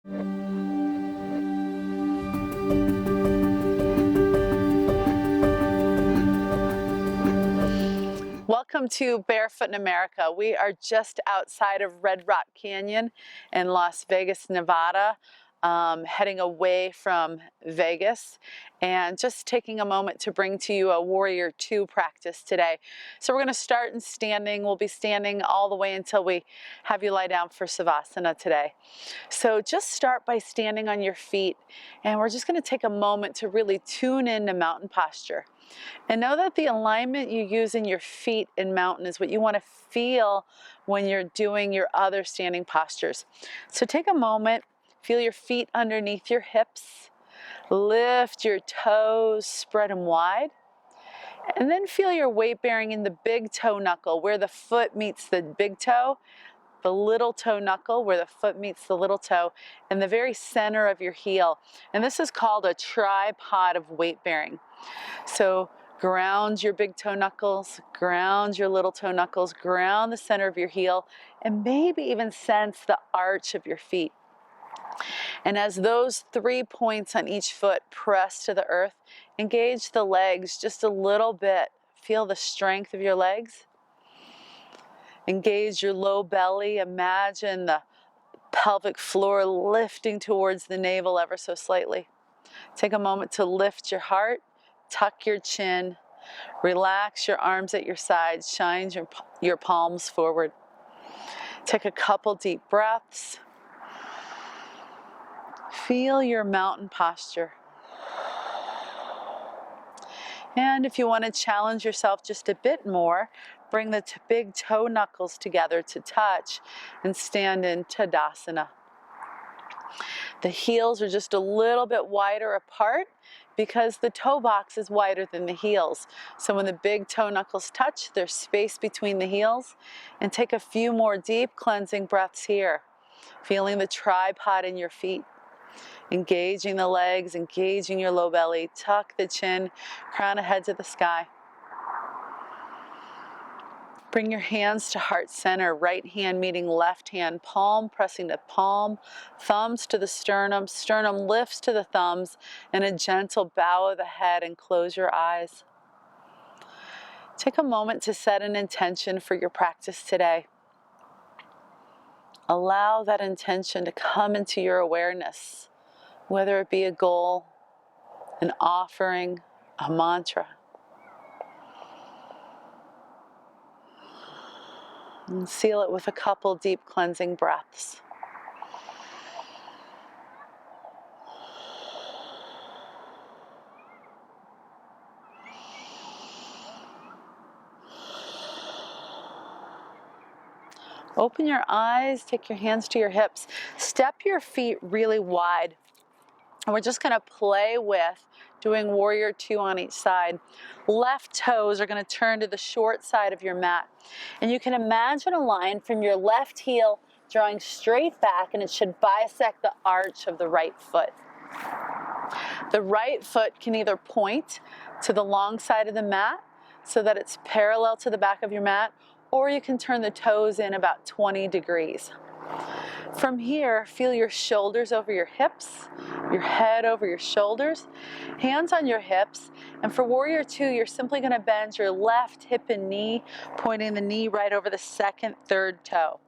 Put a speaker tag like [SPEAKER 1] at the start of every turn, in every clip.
[SPEAKER 1] Welcome to Barefoot in America. We are just outside of Red Rock Canyon in Las Vegas, Nevada, heading away from Vegas, and just taking a moment to bring to you a Warrior 2 practice today. So we're going to start in standing. We'll be standing all the way until we have you lie down for Savasana today. So just start by standing on your feet, and we're just going to take a moment to really tune into mountain posture. And know that the alignment you use in your feet in mountain is what you want to feel when you're doing your other standing postures. So take a moment, feel your feet underneath your hips, lift your toes, spread them wide, and then feel your weight bearing in the big toe knuckle where the foot meets the big toe, the little toe knuckle where the foot meets the little toe, and the very center of your heel. And this is called a tripod of weight bearing. So ground your big toe knuckles, ground your little toe knuckles, ground the center of your heel, and maybe even sense the arch of your feet. And as those 3 points on each foot press to the earth, engage the legs just a little bit. Feel the strength of your legs. Engage your low belly. Imagine the pelvic floor lifting towards the navel ever so slightly. Take a moment to lift your heart. Tuck your chin, relax your arms at your sides, shine your palms forward. Take a couple deep breaths. Feel your mountain posture. And if you want to challenge yourself just a bit more, bring the big toe knuckles together to touch and stand in Tadasana. The heels are just a little bit wider apart because the toe box is wider than the heels. So when the big toe knuckles touch, there's space between the heels. And take a few more deep cleansing breaths here. Feeling the tripod in your feet. Engaging the legs, engaging your low belly. Tuck the chin, crown of head to the sky. Bring your hands to heart center, right hand meeting left hand, palm pressing to palm, thumbs to the sternum, sternum lifts to the thumbs, and a gentle bow of the head and close your eyes. Take a moment to set an intention for your practice today. Allow that intention to come into your awareness, whether it be a goal, an offering, a mantra. And seal it with a couple deep cleansing breaths. Open your eyes, take your hands to your hips, step your feet really wide. And we're just gonna play with doing Warrior 2 on each side. Left toes are gonna turn to the short side of your mat. And you can imagine a line from your left heel drawing straight back, and it should bisect the arch of the right foot. The right foot can either point to the long side of the mat so that it's parallel to the back of your mat, or you can turn the toes in about 20 degrees. From here, feel your shoulders over your hips, your head over your shoulders, hands on your hips. And for Warrior 2, you're simply going to bend your left hip and knee, pointing the knee right over the second, third toe.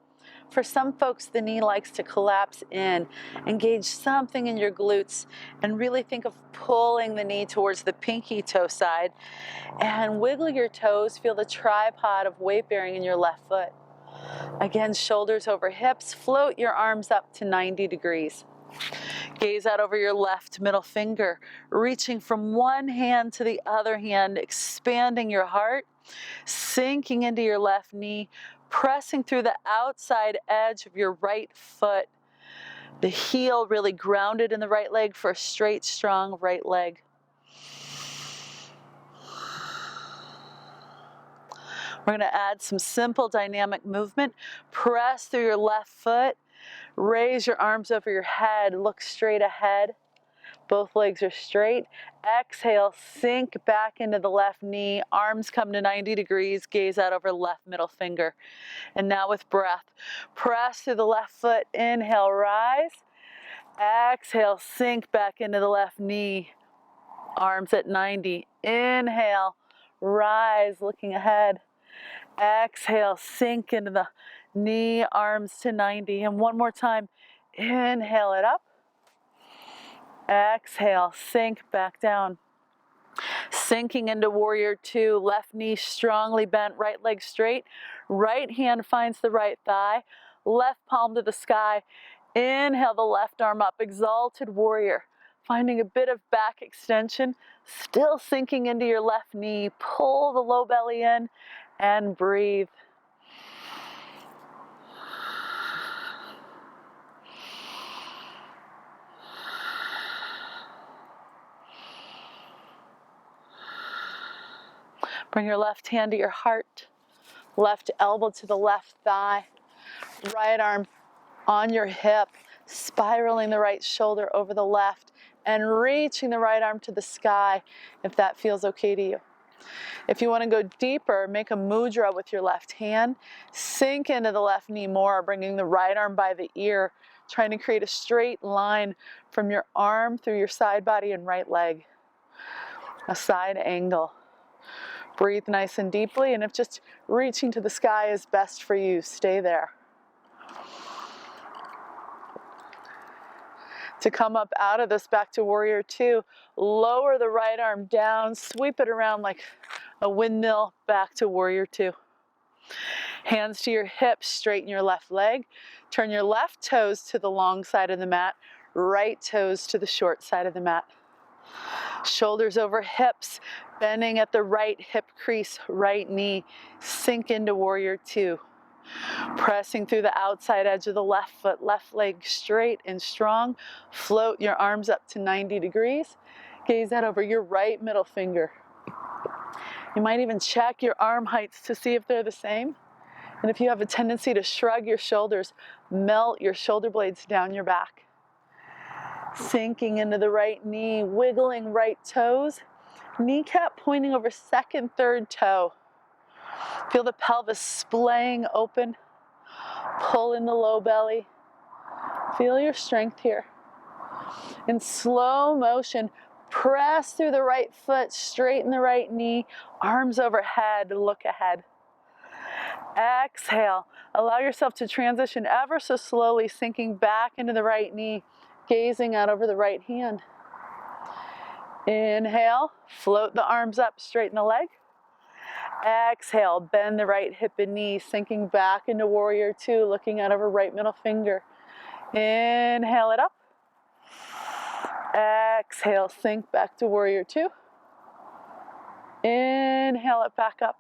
[SPEAKER 1] For some folks, the knee likes to collapse in. Engage something in your glutes and really think of pulling the knee towards the pinky toe side. And wiggle your toes, feel the tripod of weight bearing in your left foot. Again, shoulders over hips, float your arms up to 90 degrees. Gaze out over your left middle finger, reaching from one hand to the other hand, expanding your heart, sinking into your left knee, pressing through the outside edge of your right foot. The heel really grounded in the right leg for a straight, strong right leg. We're going to add some simple dynamic movement. Press through your left foot. Raise your arms over your head. Look straight ahead. Both legs are straight. Exhale, sink back into the left knee. Arms come to 90 degrees. Gaze out over left middle finger. And now with breath, press through the left foot. Inhale, rise. Exhale, sink back into the left knee. Arms at 90. Inhale, rise, looking ahead. Exhale, sink into the knee, arms to 90. And one more time, inhale it up. Exhale, sink back down. Sinking into warrior two, left knee strongly bent, right leg straight. Right hand finds the right thigh, left palm to the sky. Inhale the left arm up, exalted warrior. Finding a bit of back extension, still sinking into your left knee. Pull the low belly in and breathe. Bring your left hand to your heart, left elbow to the left thigh, right arm on your hip, spiraling the right shoulder over the left, and reaching the right arm to the sky if that feels okay to you. If you want to go deeper, make a mudra with your left hand, sink into the left knee more, bringing the right arm by the ear, trying to create a straight line from your arm through your side body and right leg. A side angle. Breathe nice and deeply, and if just reaching to the sky is best for you, stay there. To come up out of this back to warrior two, lower the right arm down, sweep it around like a windmill back to warrior two. Hands to your hips, straighten your left leg, turn your left toes to the long side of the mat, right toes to the short side of the mat. Shoulders over hips, bending at the right hip crease, right knee, sink into warrior two. Pressing through the outside edge of the left foot, left leg straight and strong. Float your arms up to 90 degrees. Gaze out over your right middle finger. You might even check your arm heights to see if they're the same. And if you have a tendency to shrug your shoulders, melt your shoulder blades down your back. Sinking into the right knee, wiggling right toes. Kneecap pointing over second, third toe. Feel the pelvis splaying open. Pull in the low belly. Feel your strength here. In slow motion, press through the right foot, straighten the right knee, arms overhead, look ahead. Exhale. Allow yourself to transition ever so slowly, sinking back into the right knee, gazing out over the right hand. Inhale, float the arms up, straighten the leg. Exhale, bend the right hip and knee, sinking back into warrior two, looking out over right middle finger. Inhale it up. Exhale, sink back to warrior two. Inhale it back up.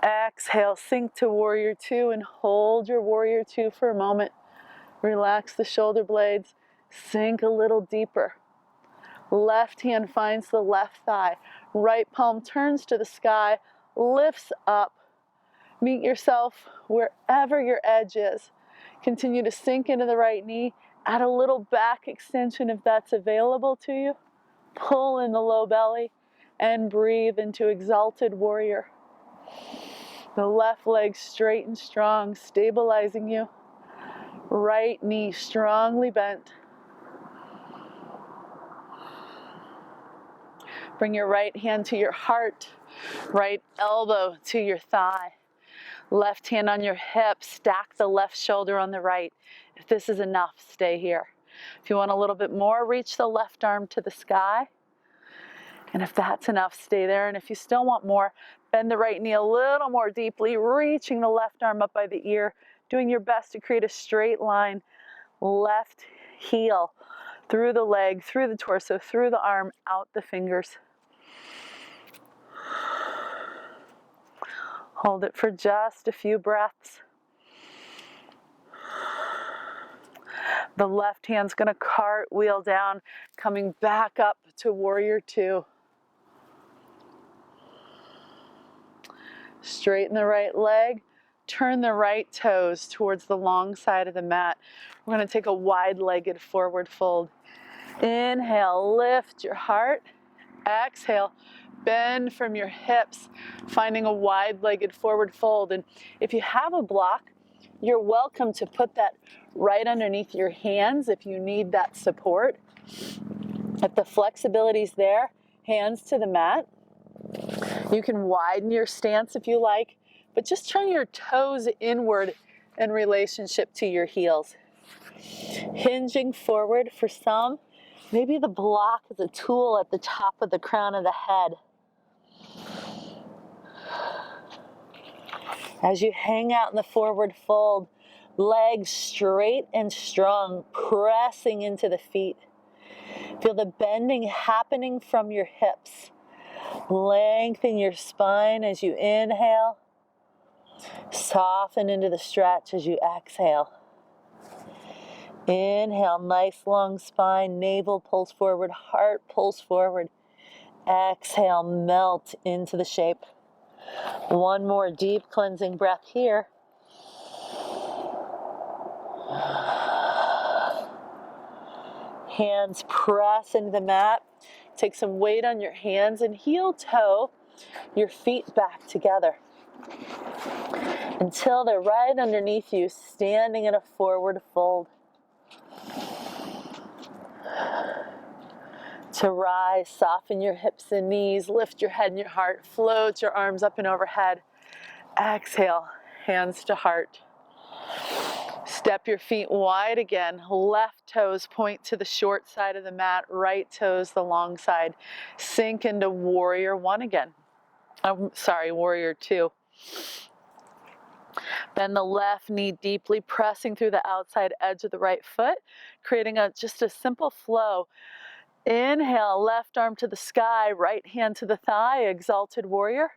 [SPEAKER 1] Exhale, sink to warrior two and hold your warrior two for a moment. Relax the shoulder blades, sink a little deeper. Left hand finds the left thigh. Right palm turns to the sky, lifts up. Meet yourself wherever your edge is. Continue to sink into the right knee. Add a little back extension if that's available to you. Pull in the low belly and breathe into Exalted Warrior. The left leg straight and strong, stabilizing you. Right knee strongly bent. Bring your right hand to your heart, right elbow to your thigh. Left hand on your hip, stack the left shoulder on the right. If this is enough, stay here. If you want a little bit more, reach the left arm to the sky. And if that's enough, stay there. And if you still want more, bend the right knee a little more deeply, reaching the left arm up by the ear, doing your best to create a straight line. Left heel through the leg, through the torso, through the arm, out the fingers. Hold it for just a few breaths. The left hand's going to cartwheel down, coming back up to warrior two. Straighten the right leg, turn the right toes towards the long side of the mat. We're going to take a wide-legged forward fold. Inhale, lift your heart. Exhale, bend from your hips, finding a wide-legged forward fold. And if you have a block, You're welcome to put that right underneath your hands if you need that support. If the flexibility's there, hands to the mat. You can widen your stance if you like, but just turn your toes inward in relationship to your heels. Hinging forward for some, maybe the block is a tool at the top of the crown of the head. As you hang out in the forward fold, legs straight and strong, pressing into the feet. Feel the bending happening from your hips. Lengthen your spine as you inhale. Soften into the stretch as you exhale. Inhale, nice long spine, navel pulls forward, heart pulls forward. Exhale, melt into the shape. One more deep cleansing breath here. Hands press into the mat. Take some weight on your hands and heel toe your feet back together until they're right underneath you, standing in a forward fold. To rise, soften your hips and knees, lift your head and your heart, float your arms up and overhead. Exhale, hands to heart. Step your feet wide again. Left toes point to the short side of the mat, right toes the long side. Sink into warrior one again. Warrior two. Bend the left knee deeply, pressing through the outside edge of the right foot, creating just a simple flow. Inhale, left arm to the sky, right hand to the thigh, exalted warrior.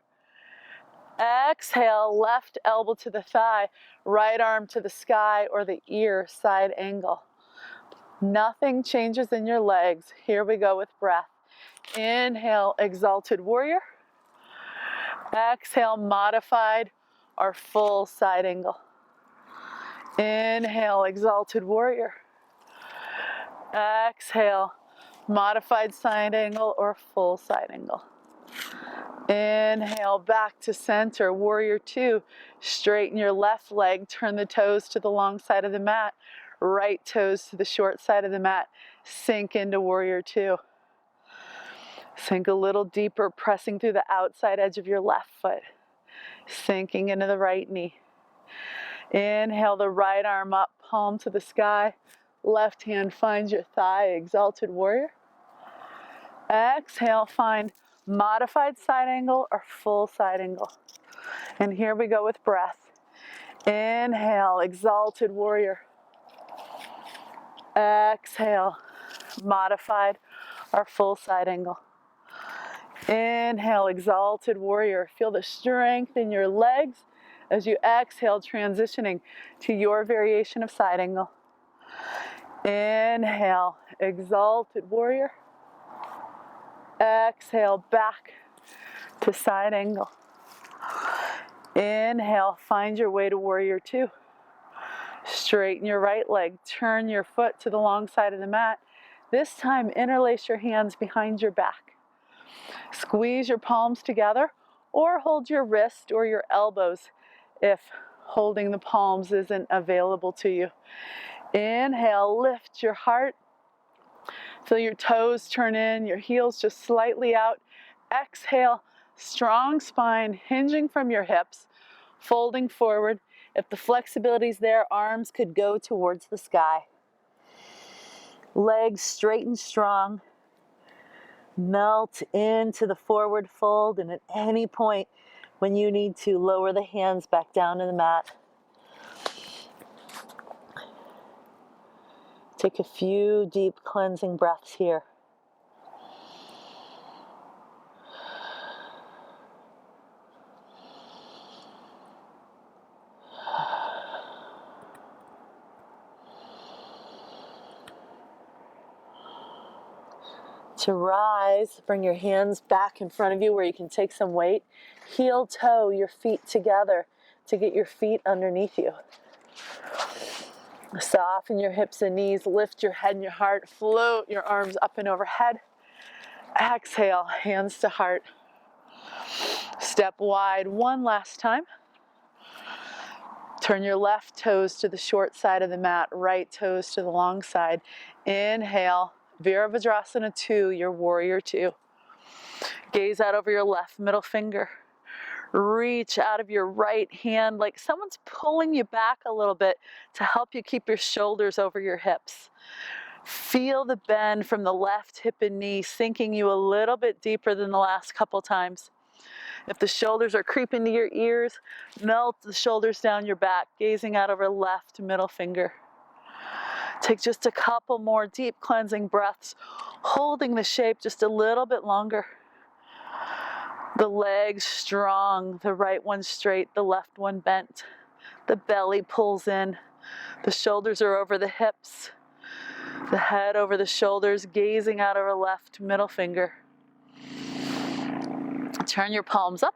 [SPEAKER 1] Exhale, left elbow to the thigh, right arm to the sky or the ear, side angle. Nothing changes in your legs. Here we go with breath. Inhale, exalted warrior. Exhale, modified or full side angle. Inhale, exalted warrior. Exhale, modified side angle or full side angle. Inhale, back to center, warrior two. Straighten your left leg, turn the toes to the long side of the mat, right toes to the short side of the mat. Sink into warrior two. Sink a little deeper, pressing through the outside edge of your left foot. Sinking into the right knee. Inhale, the right arm up, palm to the sky. Left hand finds your thigh, exalted warrior. Exhale, find modified side angle or full side angle. And here we go with breath. Inhale, exalted warrior. Exhale, modified or full side angle. Inhale, exalted warrior. Feel the strength in your legs as you exhale, transitioning to your variation of side angle. Inhale, exalted warrior. Exhale, back to side angle. Inhale, find your way to warrior two. Straighten your right leg, turn your foot to the long side of the mat. This time, interlace your hands behind your back. Squeeze your palms together or hold your wrist or your elbows if holding the palms isn't available to you. Inhale, lift your heart. Feel your toes turn in, your heels just slightly out. Exhale, strong spine, hinging from your hips, folding forward. If the flexibility is there, arms could go towards the sky. Legs straight and strong. Melt into the forward fold, and at any point when you need to, lower the hands back down to the mat. Take a few deep cleansing breaths here. To rise, bring your hands back in front of you where you can take some weight. Heel toe your feet together to get your feet underneath you. Soften your hips and knees, lift your head and your heart, float your arms up and overhead. Exhale, hands to heart. Step wide one last time. Turn your left toes to the short side of the mat, right toes to the long side. Inhale, Virabhadrasana 2, your warrior 2. Gaze out over your left middle finger. Reach out of your right hand like someone's pulling you back a little bit to help you keep your shoulders over your hips. Feel the bend from the left hip and knee sinking you a little bit deeper than the last couple times. If the shoulders are creeping to your ears, melt the shoulders down your back, gazing out over left middle finger. Take just a couple more deep cleansing breaths, holding the shape just a little bit longer. The legs strong, the right one straight, the left one bent. The belly pulls in, the shoulders are over the hips, the head over the shoulders, gazing out over left middle finger. Turn your palms up.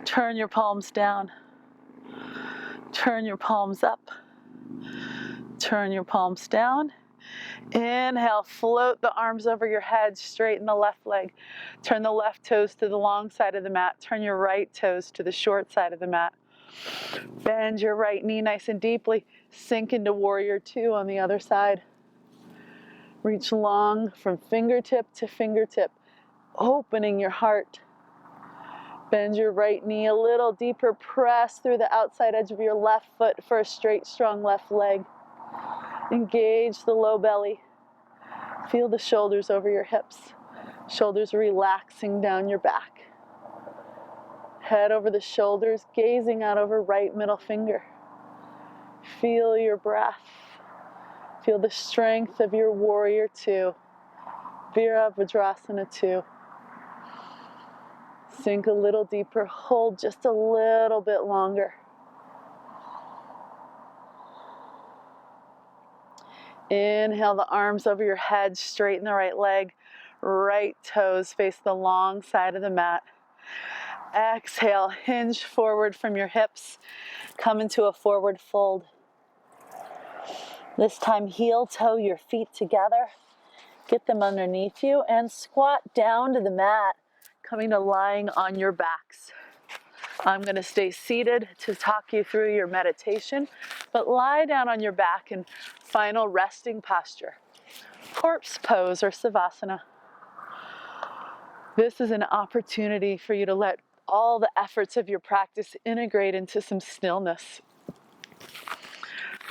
[SPEAKER 1] Turn your palms down. Turn your palms up. Turn your palms down. Inhale, float the arms over your head, straighten the left leg. Turn the left toes to the long side of the mat. Turn your right toes to the short side of the mat. Bend your right knee nice and deeply. Sink into warrior 2 on the other side. Reach long from fingertip to fingertip, opening your heart. Bend your right knee a little deeper. Press through the outside edge of your left foot for a straight, strong left leg. Engage the low belly. Feel the shoulders over your hips. Shoulders relaxing down your back. Head over the shoulders, gazing out over right middle finger. Feel your breath. Feel the strength of your warrior 2. Virabhadrasana 2. Sink a little deeper. Hold just a little bit longer. Inhale the arms over your head, straighten the right leg. Right toes face the long side of the mat. Exhale, hinge forward from your hips. Come into a forward fold. This time, heel toe your feet together. Get them underneath you and squat down to the mat, coming to lying on your backs. I'm going to stay seated to talk you through your meditation, but lie down on your back in final resting posture. Corpse pose or Savasana. This is an opportunity for you to let all the efforts of your practice integrate into some stillness.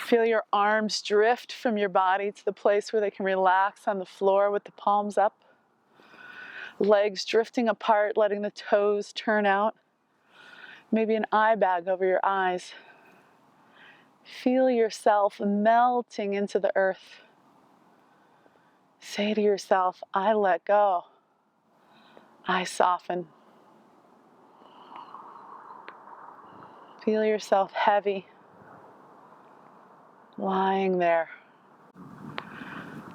[SPEAKER 1] Feel your arms drift from your body to the place where they can relax on the floor with the palms up. Legs drifting apart, letting the toes turn out. Maybe an eye bag over your eyes. Feel yourself melting into the earth. Say to yourself, I let go. I soften. Feel yourself heavy, lying there.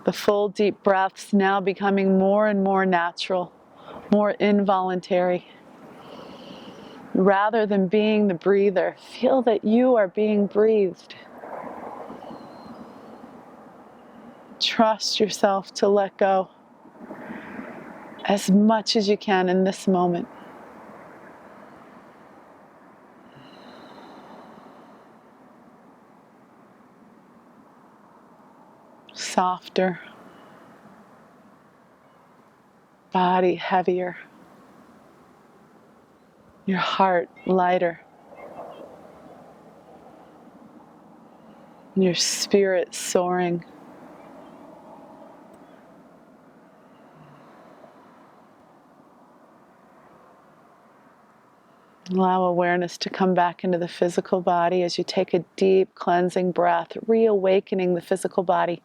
[SPEAKER 1] The full deep breaths now becoming more and more natural, more involuntary. Rather than being the breather, feel that you are being breathed. Trust yourself to let go as much as you can in this moment. Softer, body heavier, your heart lighter, your spirit soaring. Allow awareness to come back into the physical body as you take a deep cleansing breath, reawakening the physical body.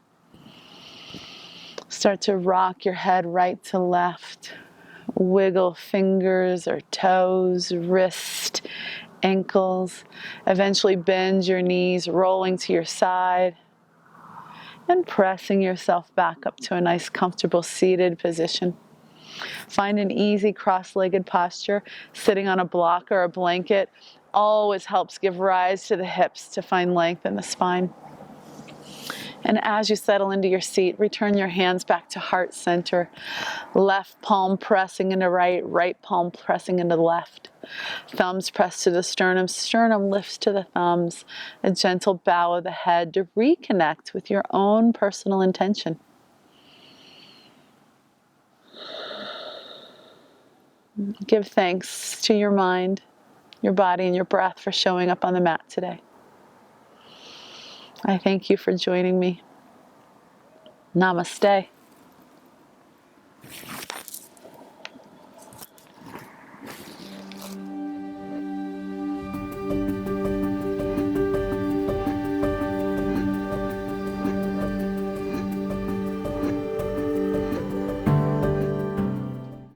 [SPEAKER 1] Start to rock your head right to left. Wiggle fingers or toes, wrist, ankles. Eventually bend your knees, rolling to your side. And pressing yourself back up to a nice, comfortable seated position. Find an easy cross-legged posture. Sitting on a block or a blanket always helps give rise to the hips to find length in the spine. And as you settle into your seat, return your hands back to heart center. Left palm pressing into right, right palm pressing into the left. Thumbs press to the sternum, sternum lifts to the thumbs. A gentle bow of the head to reconnect with your own personal intention. Give thanks to your mind, your body, and your breath for showing up on the mat today. I thank you for joining me. Namaste.